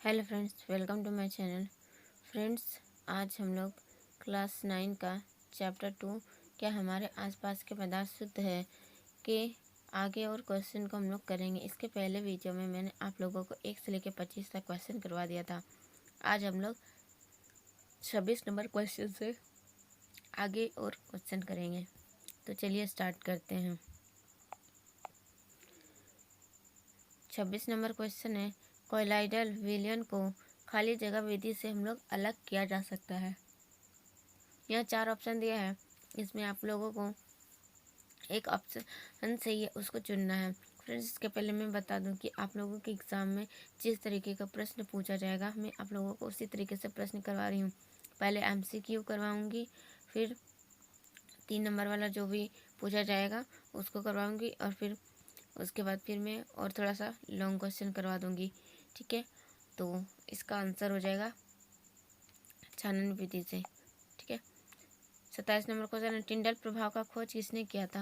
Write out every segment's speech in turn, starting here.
Hello friends, welcome to my channel. Friends, आज हम लोग क्लास 9 का चैप्टर 2 क्या हमारे आसपास के पदार्थ शुद्ध है के आगे और क्वेश्चन को हम लोग करेंगे। इसके पहले वीडियो में मैंने आप लोगों को 1 से लेकर 25 तक क्वेश्चन करवा दिया था। आज हम लोग 26 नंबर क्वेश्चन से आगे और क्वेश्चन करेंगे। तो चलिए स्टार्ट करते हैं। 26 नंबर क्वेश्चन है, कोलाइडल विलयन को खाली जगह विधि से हम लोग अलग किया जा सकता है। यहाँ 4 ऑप्शन दिया है, इसमें आप लोगों को एक ऑप्शन सही है उसको चुनना है। फ्रेंड्स, इसके पहले मैं बता दूं कि आप लोगों के एग्ज़ाम में जिस तरीके का प्रश्न पूछा जाएगा मैं आप लोगों को उसी तरीके से प्रश्न करवा रही हूँ। पहले MCQ करवाऊँगी, फिर 3 नंबर वाला जो भी पूछा जाएगा उसको करवाऊँगी, और फिर उसके बाद फिर मैं और थोड़ा सा लॉन्ग क्वेश्चन करवा दूँगी। ठीक है, तो इसका आंसर हो जाएगा छानन विधि से। ठीक है, 27 नंबर क्वेश्चन है, टिंडल प्रभाव का खोज किसने किया था?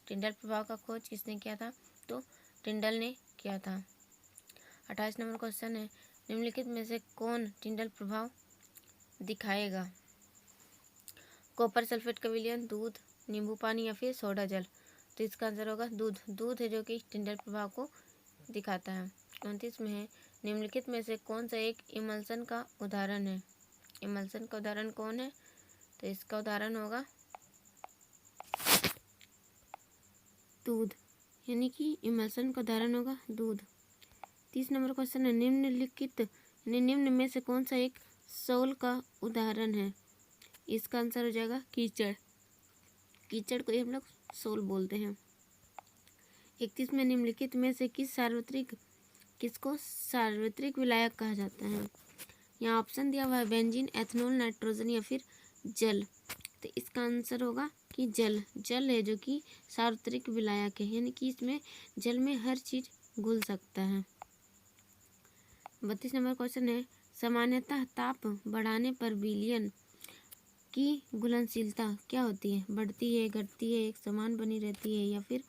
टिंडल प्रभाव का खोज किसने किया था? तो टिंडल ने किया था। 28 नंबर क्वेश्चन है, निम्नलिखित में से कौन टिंडल प्रभाव दिखाएगा? कॉपर सल्फेट का विलयन, दूध, नींबू पानी या फिर सोडा जल? तो इसका आंसर होगा दूध। दूध है जो कि टिंडल प्रभाव को दिखाता है। 29 में है, निम्नलिखित में से कौन सा एक इमल्सन का उदाहरण है? इमल्सन का उदाहरण कौन है? तो इसका उदाहरण होगा दूध, यानी कि इमल्सन का उदाहरण होगा दूध। 30 नंबर क्वेश्चन है, निम्न में से कौन सा एक सोल का उदाहरण है? इसका आंसर हो जाएगा कीचड़। कीचड़ को ही हम लोग सोल बोलते हैं। 31 में, निम्नलिखित में से किसको सार्वत्रिक विलायक कहा जाता है? यहाँ ऑप्शन दिया हुआ है बेंजीन, एथनॉल, नाइट्रोजन या फिर जल। तो इसका आंसर होगा कि जल। जल है जो कि सार्वत्रिक विलायक है, यानी कि इसमें जल में हर चीज घुल सकता है। 32 नंबर क्वेश्चन है, सामान्यतः ताप बढ़ाने पर विलयन की घुलनशीलता क्या होती है? बढ़ती है, घटती है, एक समान बनी रहती है या फिर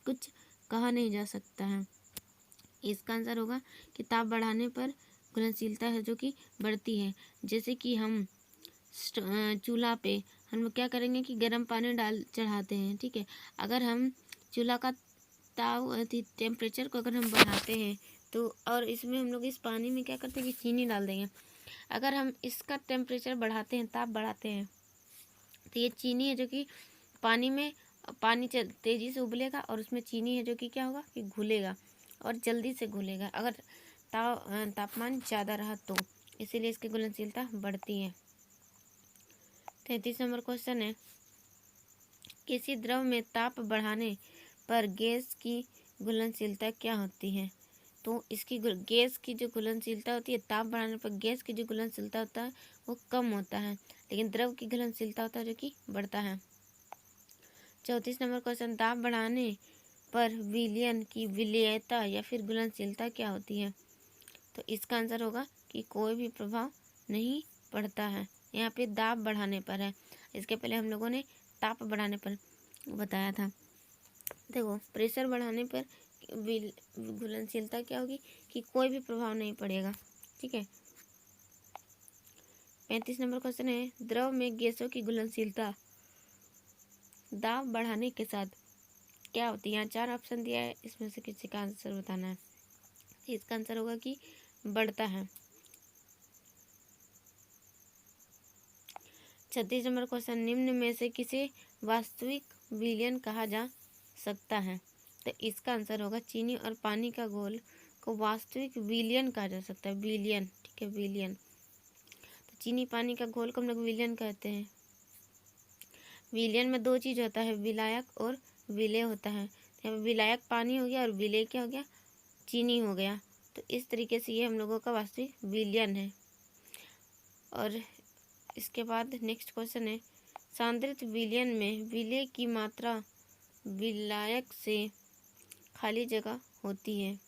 कुछ कहा नहीं जा सकता है? इसका आंसर होगा कि ताप बढ़ाने पर घुलनशीलता है जो कि बढ़ती है। जैसे कि हम चूल्हा पे हम लोग क्या करेंगे कि गर्म पानी डाल चढ़ाते हैं। ठीक है, अगर हम चूल्हा का टेम्परेचर को अगर हम बढ़ाते हैं तो, और इसमें हम लोग इस पानी में क्या करते हैं कि चीनी डाल देंगे। अगर हम इसका टेम्परेचर बढ़ाते हैं, ताप बढ़ाते हैं, तो ये चीनी है जो कि पानी तेज़ी से उबलेगा, और उसमें चीनी है जो कि क्या होगा कि घुलेगा और जल्दी से घुलेगा अगर तापमान ज़्यादा रहा तो, इसीलिए इसकी घुलनशीलता बढ़ती है। 33 नंबर क्वेश्चन है, किसी द्रव में ताप बढ़ाने पर गैस की घुलनशीलता क्या होती है? तो इसकी गैस की जो घुलनशीलता होती है, ताप बढ़ाने पर गैस की जो घुलनशीलता होता है वो कम होता है, लेकिन द्रव की घुलनशीलता होता है जो कि बढ़ता है। 34 नंबर क्वेश्चन, ताप बढ़ाने पर विलयन की विलेयता या फिर घुलनशीलता क्या होती है? तो इसका आंसर होगा कि कोई भी प्रभाव नहीं पड़ता है। यहाँ पे दाब बढ़ाने पर है, इसके पहले हम लोगों ने ताप बढ़ाने पर बताया था। देखो, प्रेशर बढ़ाने पर घुलनशीलता क्या होगी कि कोई भी प्रभाव नहीं पड़ेगा। ठीक है, 35 नंबर क्वेश्चन है, द्रव में गैसों की घुलनशीलता दाब बढ़ाने के साथ क्या होती है? यहाँ 4 ऑप्शन दिया है, इसमें से किसी का आंसर बताना है। इसका आंसर होगा कि बढ़ता है। 36 नंबर क्वेश्चन, निम्न में से किसे वास्तविक विलयन कहा जा सकता है? तो इसका आंसर होगा चीनी और पानी का घोल को वास्तविक विलयन कहा जा सकता है। विलयन, ठीक है, विलयन। तो चीनी पानी का घोल को हम लोग विलयन कहते हैं। विलयन में 2 चीज़ होता है, विलायक और विलेय होता है। यहाँ पे विलायक पानी हो गया और विलेय क्या हो गया? चीनी हो गया। तो इस तरीके से ये हम लोगों का वास्तविक विलयन है। और इसके बाद नेक्स्ट क्वेश्चन है, सांद्रित विलयन में विलेय की मात्रा विलायक से खाली जगह होती है।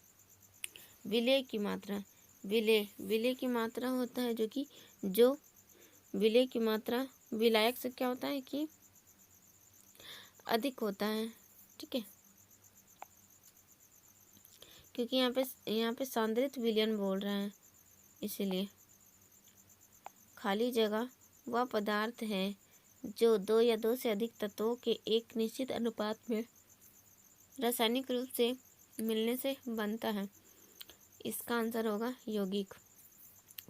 विलेय की मात्रा, विलेय की मात्रा होता है जो विलेय की मात्रा विलायक से क्या होता है कि अधिक होता है। ठीक है, क्योंकि यहाँ पे सांद्रित विलयन बोल रहा है, इसलिए खाली जगह वह पदार्थ है जो दो या दो से अधिक तत्वों के एक निश्चित अनुपात में रासायनिक रूप से मिलने से बनता है। इसका आंसर होगा यौगिक।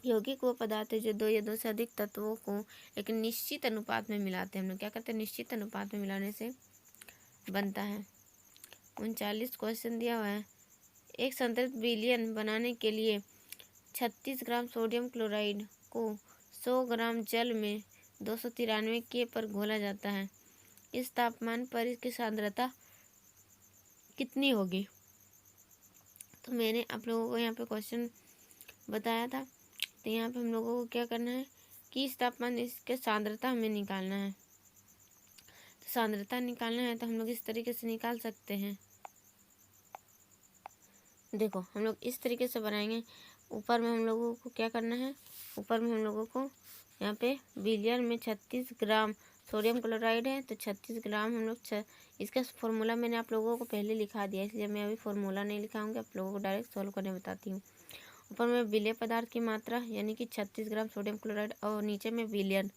यौगिक वो पदार्थ है जो दो या दो से अधिक तत्वों को एक निश्चित अनुपात में मिलाते हैं। हम लोग क्या करते हैं, निश्चित अनुपात में मिलाने से बनता है। 39 क्वेश्चन दिया हुआ है। एक संतृप्त विलयन बनाने के लिए 36 ग्राम सोडियम क्लोराइड को 100 ग्राम जल में 293 के पर घोला जाता है। इस तापमान पर इसकी सांद्रता कितनी होगी? तो मैंने आप लोगों को यहाँ पे क्वेश्चन बताया था। तो यहाँ पे हम लोगों को क्या करना है कि इस तापमान इसके सांद्रता हमें निकालना है। तो सांद्रता निकालना है तो हम लोग इस तरीके से निकाल सकते हैं। देखो हम लोग इस तरीके से बनाएंगे। ऊपर में हम लोगों को क्या करना है, ऊपर में हम लोगों को यहाँ पे विलियन में 36 ग्राम सोडियम क्लोराइड है तो 36 ग्राम हम लोग इसका फॉर्मूला मैंने आप लोगों को पहले लिखा दिया, इसलिए मैं अभी फॉर्मूला नहीं लिखाऊंगी, आप लोगों को डायरेक्ट सॉल्व करने बताती हूँ। ऊपर में विलेय पदार्थ की मात्रा यानी कि 36 ग्राम सोडियम क्लोराइड और नीचे में विलियन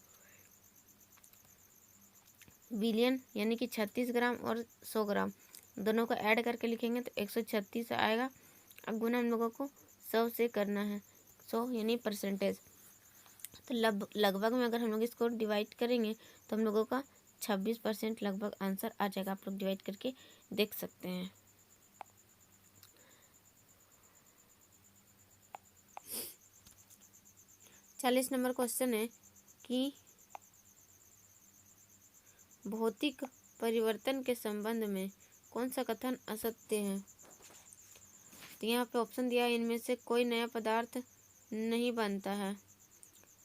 यानी कि 36 ग्राम और 100 ग्राम दोनों को ऐड करके लिखेंगे तो 136 आएगा। अब गुना हम लोगों को 100 से करना है, 100 यानी परसेंटेज। तो लगभग में अगर हम लोग इसको डिवाइड करेंगे तो हम लोगों का 26% लगभग आंसर आ जाएगा। आप लोग डिवाइड करके देख सकते हैं। चालीस नंबर क्वेश्चन है कि भौतिक परिवर्तन के संबंध में कौन सा कथन असत्य है? तो यहाँ पे ऑप्शन दिया है, इनमें से कोई नया पदार्थ नहीं बनता है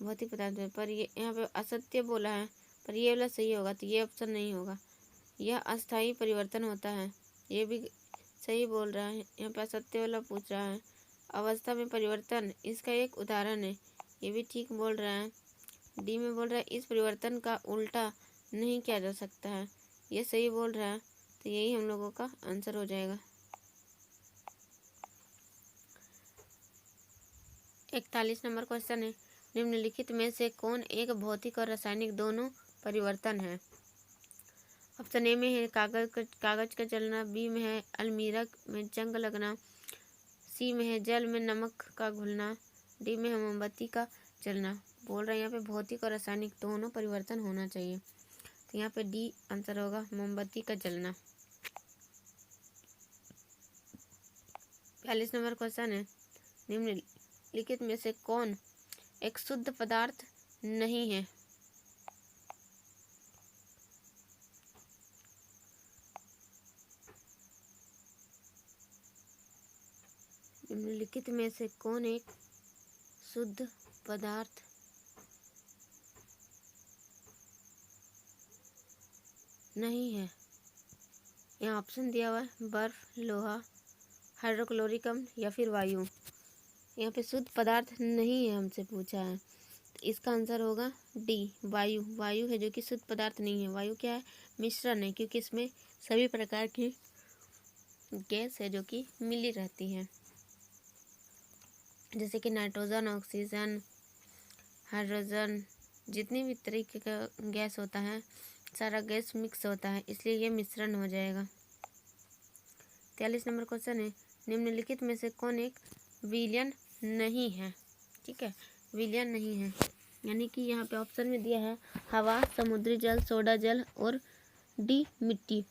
भौतिक पदार्थ में, पर ये यहाँ पे असत्य बोला है, पर ये वाला सही होगा तो ये ऑप्शन नहीं होगा। यह अस्थायी परिवर्तन होता है, ये भी सही बोल रहा है। यहाँ पे असत्य वाला पूछ रहा है। अवस्था में परिवर्तन इसका एक उदाहरण है, ये भी ठीक बोल रहा है। डी में बोल रहा है इस परिवर्तन का उल्टा नहीं किया जा सकता है, ये सही बोल रहा है। तो यही हम लोगों का आंसर हो जाएगा। 41 नंबर क्वेश्चन है, निम्नलिखित में से कौन एक भौतिक और रासायनिक दोनों परिवर्तन है? ऑप्शन ए में है कागज का जलना, बी में है अलमीरा में जंग लगना, सी में है जल में नमक का घुलना, डी में है मोमबत्ती का जलना। बोल रहे हैं यहाँ पे भौतिक और रासायनिक दोनों परिवर्तन होना चाहिए, तो यहाँ पे डी आंसर होगा, मोमबत्ती का जलना। 42 नंबर क्वेश्चन है, निम्नलिखित में से कौन एक शुद्ध पदार्थ नहीं है? निम्नलिखित में से कौन एक शुद्ध पदार्थ नहीं है? यहाँ ऑप्शन दिया हुआ है बर्फ, लोहा, हाइड्रोक्लोरिक अम्ल या फिर वायु। यहाँ पे शुद्ध पदार्थ नहीं है हमसे पूछा है, तो इसका आंसर होगा डी वायु। वायु है जो कि शुद्ध पदार्थ नहीं है। वायु क्या है, मिश्रण है, क्योंकि इसमें सभी प्रकार की गैस है जो कि मिली रहती है, जैसे कि नाइट्रोजन, ऑक्सीजन, हाइड्रोजन, जितनी भी तरीके का गैस होता है सारा गैस मिक्स होता है, इसलिए ये मिश्रण हो जाएगा। 43 नंबर क्वेश्चन है, निम्नलिखित में से कौन एक विलयन नहीं है? ठीक है, विलयन नहीं है यानी कि यहाँ पे ऑप्शन में दिया है हवा, समुद्री जल, सोडा जल और डी मिट्टी।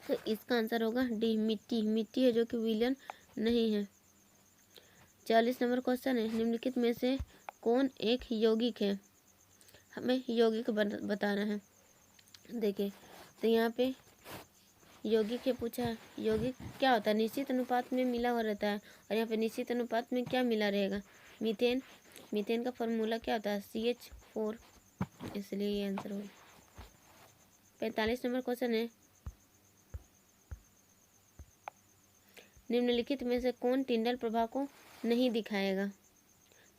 तो इसका आंसर होगा डी मिट्टी। मिट्टी है जो कि विलयन नहीं है। 40 नंबर क्वेश्चन है, निम्नलिखित में से कौन एक यौगिक है? हमें यौगिक बताना है। देखिए तो यहाँ पे यौगिक है पूछा है। यौगिक क्या होता है, निश्चित अनुपात में मिला हुआ रहता है, और यहाँ पे निश्चित अनुपात में क्या मिला रहेगा, मीथेन। मीथेन का फॉर्मूला क्या होता है, CH4, इसलिए ये आंसर होगा। 45 नंबर क्वेश्चन है, निम्नलिखित में से कौन टिंडल प्रभाव को नहीं दिखाएगा?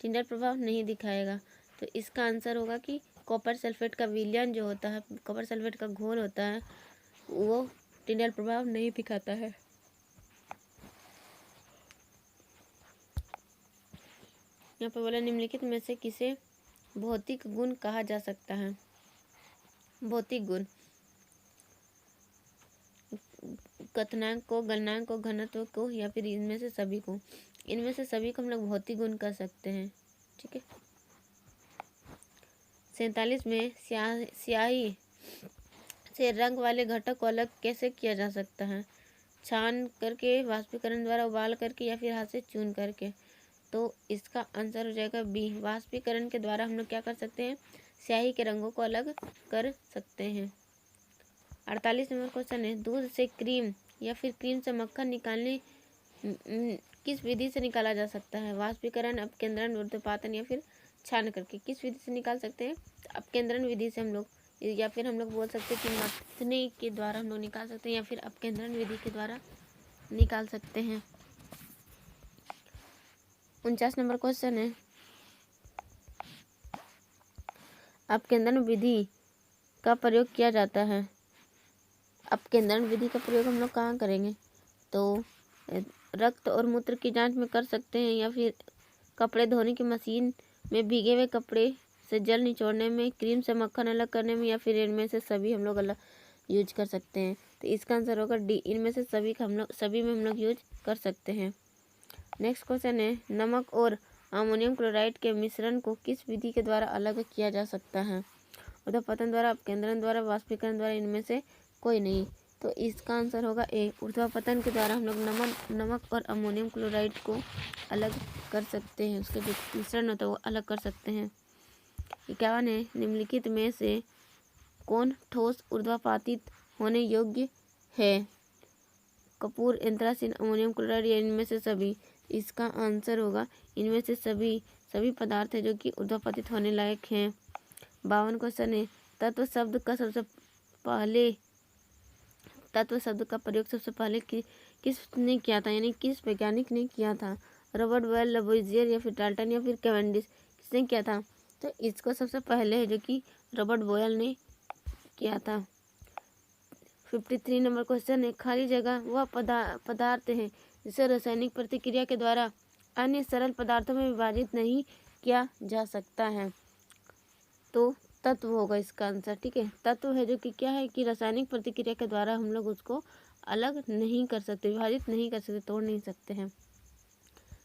टिंडल प्रभाव नहीं दिखाएगा, तो इसका आंसर होगा कि कॉपर सल्फेट का विलयन जो होता है, कॉपर सल्फेट का घोल होता है, वो टिंडल प्रभाव नहीं दिखाता है। यहाँ पे बोला निम्नलिखित में से किसे भौतिक गुण कहा जा सकता है। भौतिक गुण कथनांक को, गलनांक को, घनत्व को या फिर इनमें से सभी को। इनमें से सभी को हम लोग भौतिक गुण कर सकते हैं। ठीक है। 47 में स्याही से रंग वाले घटक को अलग कैसे किया जा सकता है। छान करके, वाष्पीकरण द्वारा, उबाल करके या फिर हाथ से चून करके। तो इसका आंसर हो जाएगा बी, वाष्पीकरण के द्वारा हम लोग क्या कर सकते हैं, स्याही के रंगों को अलग कर सकते हैं। 48 नंबर क्वेश्चन है, दूध से क्रीम या फिर क्रीम से मक्खन निकालने किस विधि से निकाला जा सकता है। वाष्पीकरण, अपकेंद्रण, ऊर्ध्वपातन या फिर छान करके। किस विधि से निकाल सकते हैं, अपकेंद्रण विधि से हम लोग, या फिर हम लोग बोल सकते हैं कि मथने के द्वारा हम लोग निकाल सकते हैं, या फिर अपकेंद्रण विधि के द्वारा निकाल सकते हैं। 49 नंबर क्वेश्चन है, अपकेंद्रण विधि का प्रयोग किया जाता है। अपकेंद्रण विधि का प्रयोग हम लोग कहाँ करेंगे, तो रक्त और मूत्र की जांच में कर सकते हैं, या फिर कपड़े धोने की मशीन में भीगे हुए कपड़े से जल निचोड़ने में, क्रीम से मक्खन अलग करने में, या फिर इनमें से सभी हम लोग अलग यूज कर सकते हैं। तो इसका आंसर होगा डी, इनमें से सभी का हम लोग, सभी में हम लोग यूज कर सकते हैं। नेक्स्ट क्वेश्चन है, नमक और अमोनियम क्लोराइड के मिश्रण को किस विधि के द्वारा अलग किया जा सकता है। ऊर्ध्वपतन द्वारा, अपकेंद्रण द्वारा, वाष्पीकरण द्वारा, इनमें से कोई नहीं। तो इसका आंसर होगा ए, ऊर्ध्वपतन के द्वारा हम लोग नमक और अमोनियम क्लोराइड को अलग कर सकते हैं, उसके जो मिश्रण होता है वो अलग कर सकते हैं। 51 है, निम्नलिखित में से कौन ठोस ऊर्ध्वपातित होने योग्य है। कपूर, एंथ्रासीन, अमोनियम क्लोराइड या इनमें से सभी। इसका आंसर होगा इनमें से सभी पदार्थ है जो कि ऊर्ध्वपातित होने लायक हैं। 52 क्वेश्चन है, तत्व शब्द का प्रयोग सबसे पहले किसने किया था, यानी किस वैज्ञानिक ने किया था। रॉबर्ट बॉयल, लवोइजियर या फिर डाल्टन या फिर कैवेंडिश, किसने किया था। तो इसको सबसे पहले है जो कि रॉबर्ट बॉयल ने किया था। 53 नंबर क्वेश्चन है, खाली जगह वह पदार्थ है जिसे रासायनिक प्रतिक्रिया के द्वारा अन्य सरल पदार्थों में विभाजित नहीं किया जा सकता है। तो तत्व होगा इसका आंसर। ठीक है, तत्व है जो कि क्या है कि रासायनिक प्रतिक्रिया के द्वारा हम लोग उसको अलग नहीं कर सकते, विभाजित नहीं कर सकते, तोड़ नहीं सकते हैं।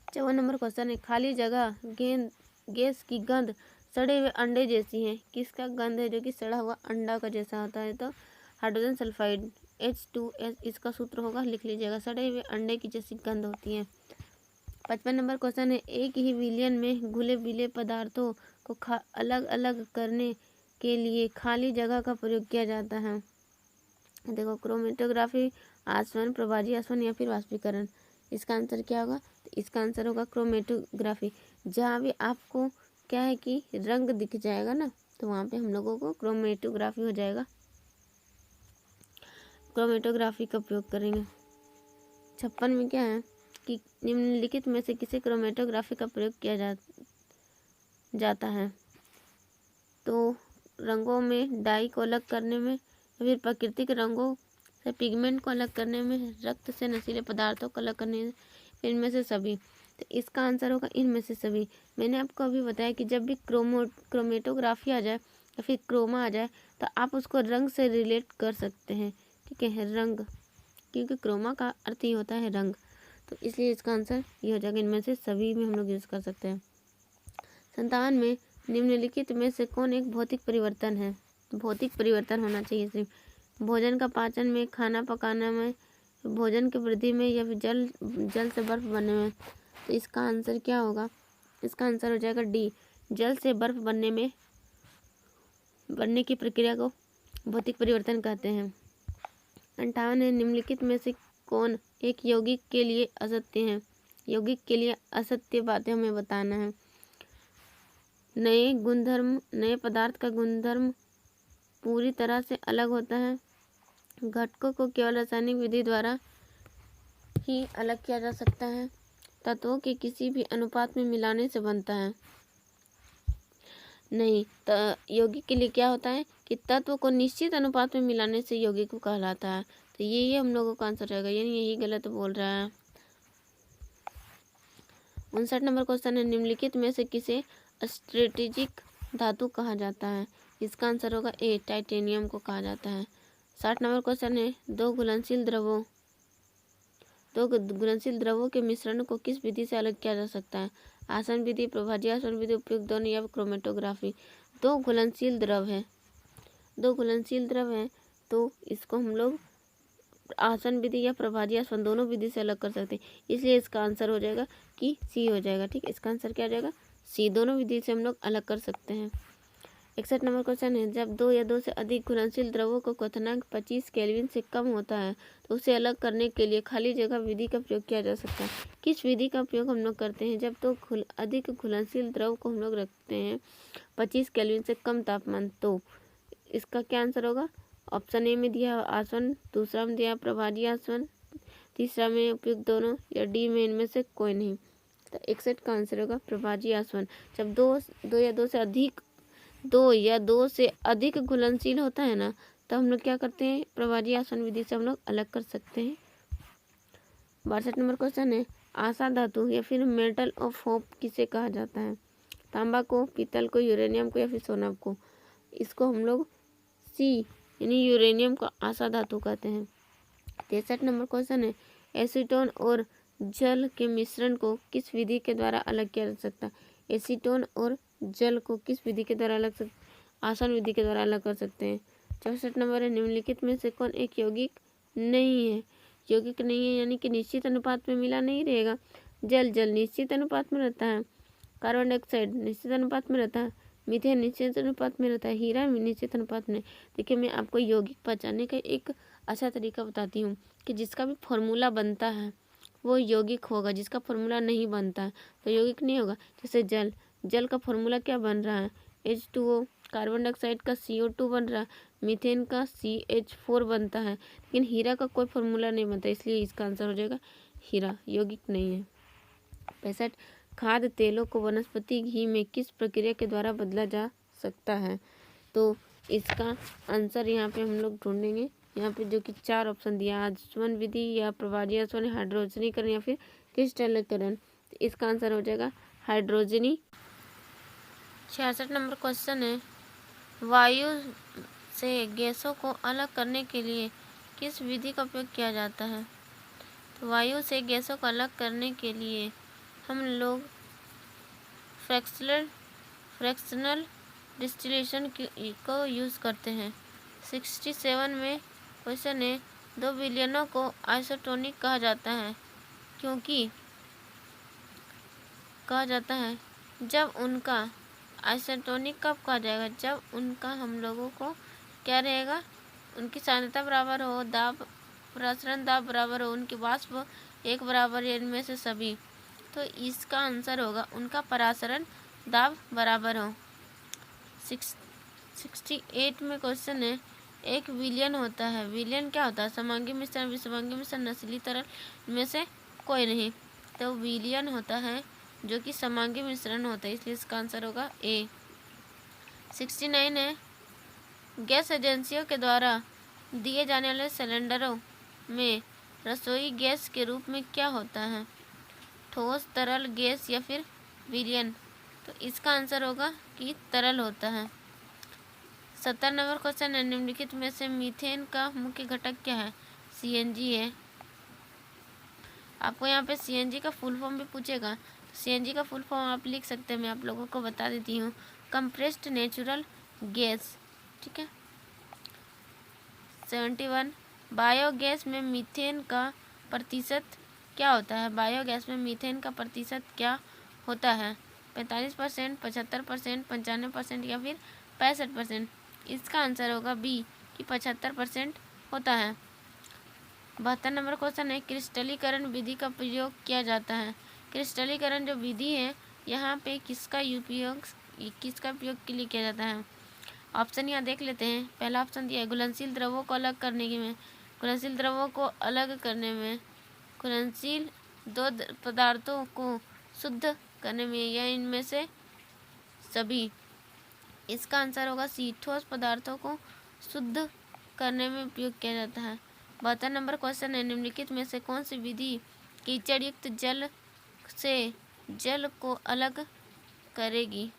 54 नंबर क्वेश्चन है, खाली जगह गैस की गंध सड़े हुए अंडे जैसी है। किसका गंध है जो कि सड़ा हुआ अंडा का जैसा होता है, तो हाइड्रोजन सल्फाइड H2S इसका सूत्र होगा, लिख लीजिएगा। सड़े हुए अंडे की जैसी गंध होती है। 55 नंबर क्वेश्चन है, एक ही विलयन में घुले मिले पदार्थों को अलग अलग करने के लिए खाली जगह का प्रयोग किया जाता है। देखो, क्रोमेटोग्राफी, आसवन, प्रभाजी आसवन या फिर वाष्पीकरण। इसका आंसर क्या होगा, तो इसका आंसर होगा क्रोमेटोग्राफी। जहाँ भी आपको क्या है कि रंग दिख जाएगा ना, तो वहाँ पे हम लोगों को क्रोमेटोग्राफी हो जाएगा, क्रोमेटोग्राफी का प्रयोग करेंगे। 56 में क्या है कि निम्नलिखित में से किसी क्रोमेटोग्राफी का प्रयोग किया जाता है। तो रंगों में डाई को अलग करने में, या फिर प्राकृतिक रंगों से पिगमेंट को अलग करने में, रक्त से नशीले पदार्थों को अलग करने में, इनमें से सभी। तो इसका आंसर होगा इनमें से सभी। मैंने आपको अभी बताया कि जब भी क्रोमेटोग्राफी आ जाए या फिर क्रोमा आ जाए तो आप उसको रंग से रिलेट कर सकते हैं। ठीक है, रंग, क्योंकि क्रोमा का अर्थ ही होता है रंग, तो इसलिए इसका आंसर ये हो जाएगा, इनमें से सभी में हम लोग यूज़ कर सकते हैं। 57 में निम्नलिखित में से कौन एक भौतिक परिवर्तन है। भौतिक परिवर्तन होना चाहिए सिर्फ भोजन का पाचन में, खाना पकाना में, भोजन की वृद्धि में, या फिर जल से बर्फ बनने में। तो इसका आंसर क्या होगा, इसका आंसर हो जाएगा डी, जल से बर्फ बनने की प्रक्रिया को भौतिक परिवर्तन कहते हैं। 58 है, निम्नलिखित में से कौन एक यौगिक के लिए असत्य है। यौगिक के लिए असत्य बातें हमें बताना है। नए पदार्थ का गुणधर्म पूरी तरह से अलग होता है। घटकों को केवल रासायनिक विधि द्वारा ही अलग किया जा सकता है। तत्वों के किसी भी अनुपात में मिलाने से बनता है। नहीं, यौगिक के लिए क्या होता है कि तत्व को निश्चित अनुपात में मिलाने से यौगिक को कहलाता है। तो ये हम लोगों का आंसर रहेगा, यानी यही गलत बोल रहा है। 59 नंबर क्वेश्चन है, निम्नलिखित में से किसे स्ट्रेटेजिक धातु कहा जाता है? इसका आंसर होगा ए, टाइटेनियम को कहा जाता है। 60 नंबर क्वेश्चन है, दो घुलनशील द्रवों के मिश्रण को किस विधि से अलग किया जा सकता है? आसन विधि, प्रभाजी आसन विधि, उपयुक्त दोनों या क्रोमेटोग्राफी। दो घुलनशील द्रव है तो इसको हम लोग आसन विधि या प्रभाजी आसन दोनों विधि से अलग कर सकते हैं, इसलिए इसका आंसर हो जाएगा कि सी हो जाएगा। ठीक है, इसका आंसर क्या हो जाएगा? सी। दोनों विधि से हम लोग अलग कर सकते हैं। 61 नंबर क्वेश्चन है, जब दो या दो से अधिक घुलनशील द्रवों का क्वथनांक 25 केल्विन से कम होता है तो उसे अलग करने के लिए खाली जगह विधि का प्रयोग किया जा सकता है। किस विधि का प्रयोग हम लोग करते हैं जब तो अधिक घुलनशील द्रव को हम लोग रखते हैं 25 केल्विन से कम तापमान? तो इसका क्या आंसर होगा? ऑप्शन ए में दिया आसवन, दूसरा में दिया प्रभाजी आसवन, तीसरा में उपयुक्त दोनों, या डी में इनमें से कोई नहीं। तो 61 का आंसर होगा प्रभाजी आसवन। जब दो या दो से अधिक घुलनशील होता है ना, तो हम लोग क्या करते हैं? प्रभाजी आसवन विधि से हम लोग अलग कर सकते हैं। 62 नंबर क्वेश्चन है, आशा धातु या फिर मेटल ऑफ होप किसे कहा जाता है? तांबा को, पीतल को, यूरेनियम को, या फिर सोना को? इसको हम लोग सी यानी यूरेनियम को आशा धातु कहते हैं। 63 नंबर क्वेश्चन है, एसीटोन और जल के मिश्रण को किस विधि के द्वारा अलग किया जा सकता है? एसीटोन और जल को किस विधि के द्वारा आसान विधि के द्वारा अलग कर सकते हैं। 64 नंबर है, निम्नलिखित में से कौन एक यौगिक नहीं है? यौगिक नहीं है यानी कि निश्चित अनुपात में मिला नहीं रहेगा। जल निश्चित अनुपात में रहता है, कार्बन डाइऑक्साइड निश्चित अनुपात में रहता है, मीथेन निश्चित अनुपात में रहता है, हीरा निश्चित अनुपात में। देखिए, मैं आपको यौगिक पहचानने का एक अच्छा तरीका बताती हूँ कि जिसका भी फॉर्मूला बनता है वो यौगिक होगा, जिसका फॉर्मूला नहीं बनता है तो यौगिक नहीं होगा। जैसे जल का फॉर्मूला क्या बन रहा है? H2O, कार्बन डाइऑक्साइड का CO2 बन रहा है, मीथेन का CH4 बनता है, लेकिन हीरा का कोई फॉर्मूला नहीं बनता, इसलिए इसका आंसर हो जाएगा हीरा, यौगिक नहीं है। 65, खाद्य तेलों को वनस्पति घी में किस प्रक्रिया के द्वारा बदला जा सकता है? तो इसका आंसर यहाँ पे हम लोग ढूंढेंगे। यहाँ पे जो कि 4 ऑप्शन दिया, आसवन विधि या प्रभाजी आसवन, हाइड्रोजनीकरण या फिर क्रिस्टलीकरण। तो इसका आंसर हो जाएगा हाइड्रोजनी। 66 नंबर क्वेश्चन है, वायु से गैसों को अलग करने के लिए किस विधि का उपयोग किया जाता है? तो वायु से गैसों को अलग करने के लिए हम लोग फ्रैक्शनल डिस्टिलेशन को यूज़ करते हैं। 67 में क्वेश्चन है, दो विलयनों को आइसोटोनिक कहा जाता है क्योंकि कहा जाता है जब उनका आइसोटोनिक कब कहा जाएगा? जब उनका हम लोगों को क्या रहेगा? उनकी सांद्रता बराबर हो, दाब प्रसरण दाब बराबर हो, उनकी वाष्प एक बराबर या इनमें से सभी। तो इसका आंसर होगा उनका परासरण दाब बराबर हो। 68 में क्वेश्चन है, एक विलयन होता है, विलयन क्या होता है? समांगी मिश्रण, विसमांगी मिश्रण, नशीली तरल, इनमें से कोई नहीं। तो विलयन होता है जो कि समांगी मिश्रण होता है, इसलिए इसका आंसर होगा ए। 69 है, गैस एजेंसियों के द्वारा दिए जाने वाले सिलेंडरों में रसोई गैस के रूप में क्या होता है? ठोस, तरल, गैस या फिर विलयन? तो इसका आंसर होगा कि तरल होता है। 70 नंबर क्वेश्चन है, निम्नलिखित में से मीथेन का मुख्य घटक क्या है? CNG है। आपको यहाँ पे CNG का फुल फॉर्म भी पूछेगा, CNG का फुल फॉर्म आप लिख सकते हैं, मैं आप लोगों को बता देती हूँ, कंप्रेस्ड नेचुरल गैस। ठीक है। 71, बायोगैस में मीथेन का प्रतिशत क्या होता है? बायोगैस में मीथेन का प्रतिशत क्या होता है? 45%, 75%, 95% या फिर 65%? इसका आंसर होगा बी कि 75% होता है। 72 नंबर क्वेश्चन है, क्रिस्टलीकरण विधि का प्रयोग किया जाता है। क्रिस्टलीकरण जो विधि है यहाँ पे किसका उपयोग के लिए किया जाता है? ऑप्शन यहाँ देख लेते हैं। पहला ऑप्शन दिया है घुलनशील द्रवों को अलग करने में, घुलनशील द्रवों को अलग करने में, घुलनशील दो पदार्थों को शुद्ध करने में, या इनमें से सभी? इसका आंसर होगा सी, ठोस पदार्थों को शुद्ध करने में उपयोग किया जाता है। 72 नंबर क्वेश्चन है, निम्नलिखित में से कौन सी विधि कीचड़ युक्त जल से जल को अलग करेगी?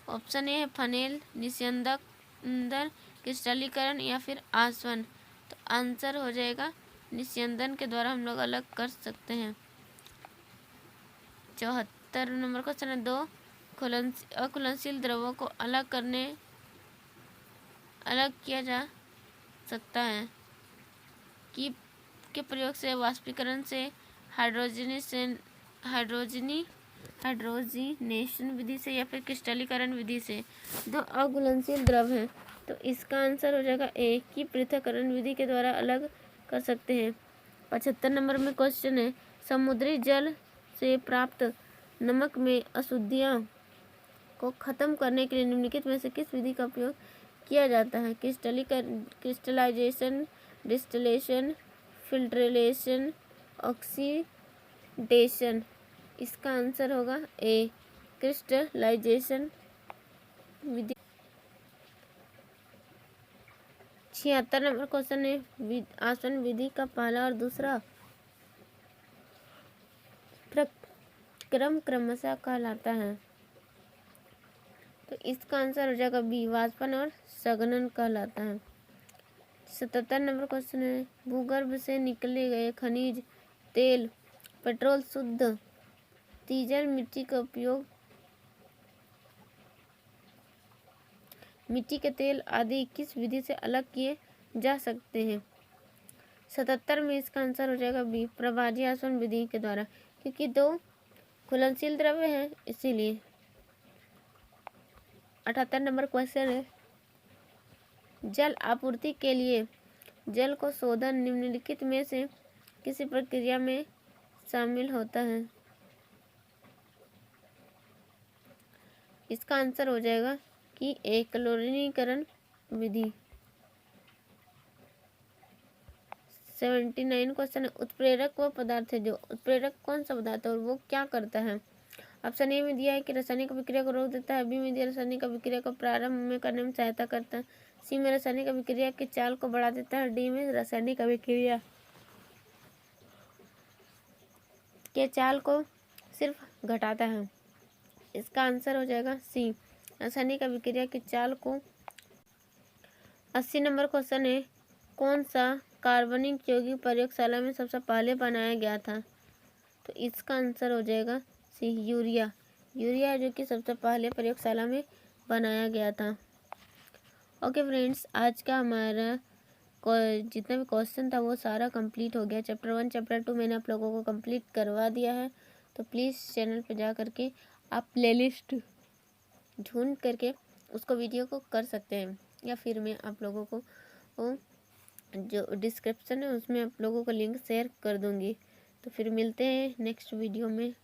ऑप्शन ए है फनेल, निस्यंदन, क्रिस्टलीकरण या फिर आसवन। तो आंसर हो जाएगा निस्यंदन के द्वारा हम लोग अलग कर सकते हैं। 74 नंबर क्वेश्चन है, दो अघुलनशील द्रवों को अलग किया जा सकता है कि के प्रयोग से, वाष्पीकरण से, हाइड्रोजनीनेशन विधि से या फिर क्रिस्टलीकरण विधि से। दो अघुलनशील द्रव हैं तो इसका आंसर हो जाएगा ए कि पृथक्करण विधि के द्वारा अलग कर सकते हैं। 75 नंबर में क्वेश्चन है, समुद्री जल से प्राप्त नमक में अशुद्धियाँ को खत्म करने के लिए निम्नलिखित में से किस विधि का उपयोग किया जाता है? Crystallisation, distillation, filtration, oxidation. इसका आंसर होगा ए क्रिस्टलाइजेशन विधि। 76 नंबर क्वेश्चन है, आसवन विधि का पहला और दूसरा प्रक्रम क्रमशः कहलाता है? तो इसका आंसर हो जाएगा बी वाष्पन और संघनन कहलाता है। 77 नंबर क्वेश्चन है, भूगर्भ से निकले गए खनिज तेल, पेट्रोल, शुद्ध डीजल, मिट्टी के तेल आदि किस विधि से अलग किए जा सकते हैं? 77 में इसका आंसर हो जाएगा बी प्रभाजी आसवन विधि के द्वारा, क्योंकि दो घुलनशील द्रव्य हैं इसीलिए। 78 नंबर क्वेश्चन है, जल आपूर्ति के लिए जल को शोधन निम्नलिखित में से किसी प्रक्रिया में शामिल होता है? इसका आंसर हो जाएगा कि एक क्लोरीनीकरण विधि। 79 क्वेश्चन है, उत्प्रेरक वो पदार्थ है जो उत्प्रेरक कौन सा पदार्थ है और वो क्या करता है? ऑप्शन ए में दिया है कि रासायनिक अभिक्रिया को रोक देता है, बी में दिया रासायनिक अभिक्रिया को प्रारंभ में करने में सहायता करता है, सी में रासायनिक अभिक्रिया की चाल को बढ़ा देता है, डी में रासायनिक अभिक्रिया के चाल को सिर्फ घटाता है। इसका आंसर हो जाएगा सी रासायनिक अभिक्रिया की चाल को। 80 नंबर क्वेश्चन है, कौन सा कार्बनिक यौगिक प्रयोगशाला में सबसे पहले बनाया गया था? तो इसका आंसर हो जाएगा सी यूरिया जो कि सबसे पहले प्रयोगशाला में बनाया गया था। ओके फ्रेंड्स, आज का हमारा जितना भी क्वेश्चन था वो सारा कंप्लीट हो गया। चैप्टर 1 चैप्टर 2 मैंने आप लोगों को कंप्लीट करवा दिया है। तो प्लीज़ चैनल पे जा करके आप प्लेलिस्ट ढूंढ करके उसको वीडियो को कर सकते हैं, या फिर मैं आप लोगों को जो डिस्क्रिप्शन है उसमें आप लोगों को लिंक शेयर कर दूंगी। तो फिर मिलते हैं नेक्स्ट वीडियो में।